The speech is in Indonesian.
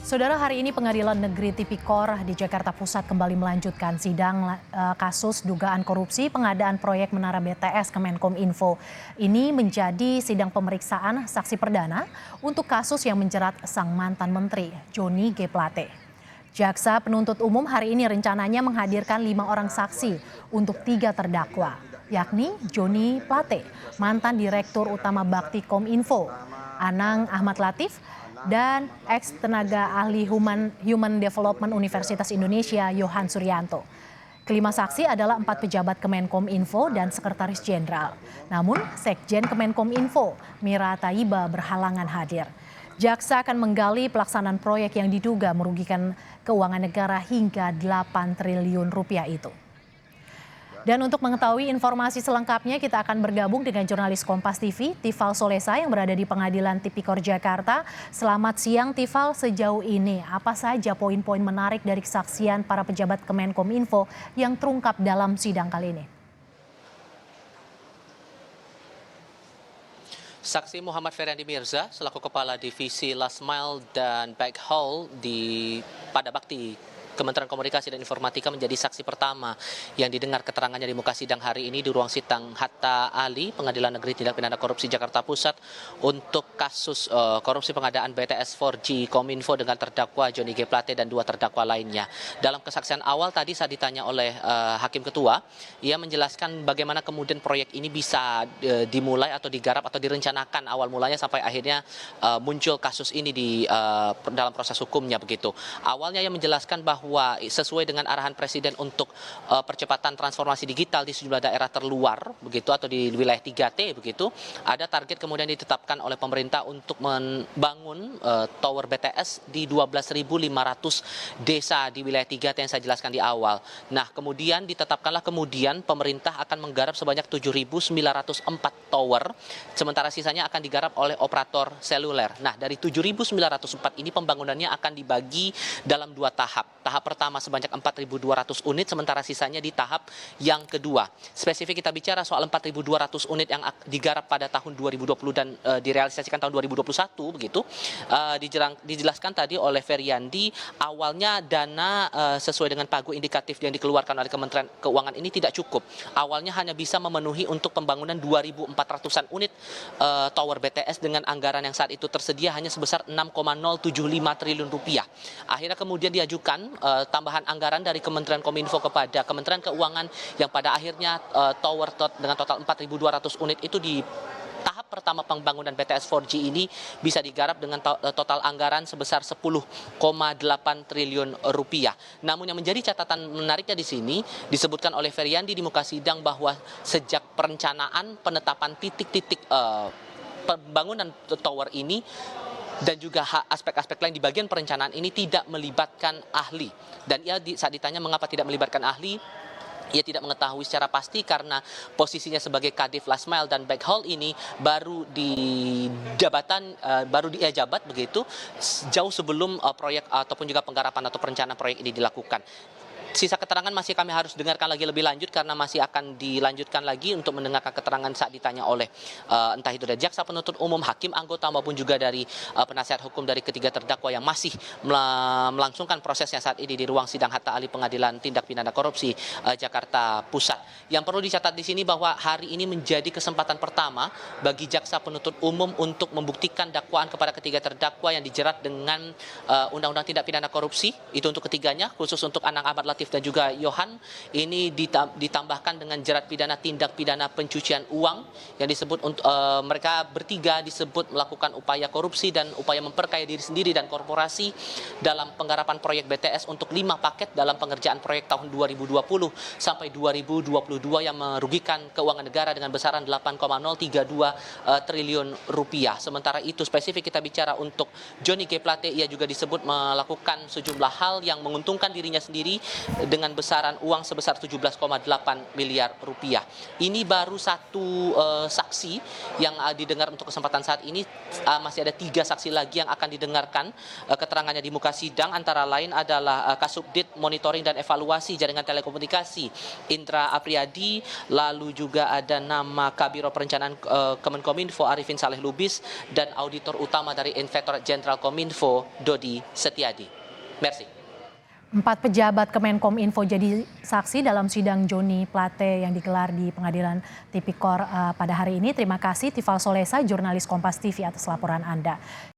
Saudara, hari ini Pengadilan Negeri Tipikor di Jakarta Pusat kembali melanjutkan sidang kasus dugaan korupsi pengadaan proyek Menara BTS Kemenkominfo. Ini menjadi sidang pemeriksaan saksi perdana untuk kasus yang menjerat sang mantan menteri, Johnny G. Plate. Jaksa penuntut umum hari ini rencananya menghadirkan 5 orang saksi untuk 3 terdakwa, yakni Johnny Plate, mantan Direktur Utama Bakti Kominfo, Anang Ahmad Latif, dan ex-tenaga ahli Human Development Universitas Indonesia, Yohan Suryanto. Kelima saksi adalah 4 pejabat Kemenkominfo dan Sekretaris Jenderal. Namun, Sekjen Kemenkominfo, Mira Taiba, berhalangan hadir. Jaksa akan menggali pelaksanaan proyek yang diduga merugikan keuangan negara hingga 8 triliun rupiah itu. Dan untuk mengetahui informasi selengkapnya, kita akan bergabung dengan jurnalis Kompas TV, Tifal Solesa yang berada di Pengadilan Tipikor Jakarta. Selamat siang Tifal, sejauh ini apa saja poin-poin menarik dari kesaksian para pejabat Kemenkominfo yang terungkap dalam sidang kali ini? Saksi Muhammad Feryandi Mirza selaku Kepala Divisi Last Mile dan Backhaul pada Bakti Kementerian Komunikasi dan Informatika menjadi saksi pertama yang didengar keterangannya di muka sidang hari ini di ruang sidang Hatta Ali, Pengadilan Negeri Tindak Pidana Korupsi Jakarta Pusat untuk kasus korupsi pengadaan BTS 4G Kominfo dengan terdakwa Johnny G. Plate dan 2 terdakwa lainnya. Dalam kesaksian awal tadi saat ditanya oleh Hakim Ketua, ia menjelaskan bagaimana kemudian proyek ini bisa dimulai atau digarap atau direncanakan awal mulanya sampai akhirnya muncul kasus ini dalam proses hukumnya begitu. Awalnya ia menjelaskan bahwa sesuai dengan arahan Presiden untuk percepatan transformasi digital di sejumlah daerah terluar begitu atau di wilayah 3T begitu, ada target kemudian ditetapkan oleh pemerintah untuk membangun tower BTS di 12.500 desa di wilayah 3T yang saya jelaskan di awal. Nah, kemudian ditetapkanlah pemerintah akan menggarap sebanyak 7.904 tower, sementara sisanya akan digarap oleh operator seluler. Nah, dari 7.904 ini pembangunannya akan dibagi dalam 2 tahap. Tahap pertama sebanyak 4.200 unit, sementara sisanya di tahap yang kedua. Spesifik kita bicara soal 4.200 unit yang digarap pada tahun 2020 dan direalisasikan tahun 2021 begitu. Dijelaskan tadi oleh Feryandi, awalnya dana sesuai dengan pagu indikatif yang dikeluarkan oleh Kementerian Keuangan ini tidak cukup. Awalnya hanya bisa memenuhi untuk pembangunan 2.400-an unit tower BTS dengan anggaran yang saat itu tersedia hanya sebesar 6,075 triliun rupiah. Akhirnya kemudian diajukan tambahan anggaran dari Kementerian Kominfo kepada Kementerian Keuangan yang pada akhirnya tower dengan total 4.200 unit itu di tahap pertama pembangunan BTS 4G ini bisa digarap dengan total anggaran sebesar 10,8 triliun rupiah. Namun yang menjadi catatan menariknya di sini disebutkan oleh Feryandi di muka sidang bahwa sejak perencanaan penetapan titik-titik pembangunan tower ini dan juga aspek-aspek lain di bagian perencanaan ini tidak melibatkan ahli. Dan ia saat ditanya mengapa tidak melibatkan ahli, ia tidak mengetahui secara pasti karena posisinya sebagai Kadif Last Mile dan Backhaul ini baru ia jabat begitu jauh sebelum proyek ataupun juga penggarapan atau perencanaan proyek ini dilakukan. Sisa keterangan masih kami harus dengarkan lagi lebih lanjut karena masih akan dilanjutkan lagi untuk mendengarkan keterangan saat ditanya oleh entah itu dari jaksa penuntut umum, hakim anggota maupun juga dari penasihat hukum dari ketiga terdakwa yang masih melangsungkan prosesnya saat ini di ruang sidang Hatta Ali Pengadilan Tindak Pidana Korupsi Jakarta Pusat. Yang perlu dicatat di sini bahwa hari ini menjadi kesempatan pertama bagi jaksa penuntut umum untuk membuktikan dakwaan kepada ketiga terdakwa yang dijerat dengan Undang-Undang Tindak Pidana Korupsi. Itu untuk ketiganya, khusus untuk Anang Ahmad Latif dan juga Yohan, ini ditambahkan dengan jerat pidana tindak pidana pencucian uang yang disebut mereka bertiga disebut melakukan upaya korupsi dan upaya memperkaya diri sendiri dan korporasi dalam penggarapan proyek BTS untuk 5 paket dalam pengerjaan proyek tahun 2020 sampai 2022 yang merugikan keuangan negara dengan besaran 8,032 triliun rupiah. Sementara itu spesifik kita bicara untuk Johnny G. Plate, ia juga disebut melakukan sejumlah hal yang menguntungkan dirinya sendiri dengan besaran uang sebesar 17,8 miliar rupiah. Ini baru satu saksi yang didengar untuk kesempatan saat ini. Masih ada 3 saksi lagi yang akan didengarkan keterangannya di muka sidang, antara lain adalah Kasubdit Monitoring dan Evaluasi Jaringan Telekomunikasi Indra Apriyadi, lalu juga ada nama Kabiro Perencanaan Kemenkominfo Arifin Saleh Lubis, dan auditor utama dari Inspektorat Jenderal Kominfo Dodi Setiadi. Merci. 4 pejabat Kemenkominfo jadi saksi dalam sidang Joni Plate yang digelar di Pengadilan Tipikor pada hari ini. Terima kasih Tifal Solesa, jurnalis Kompas TV atas laporan Anda.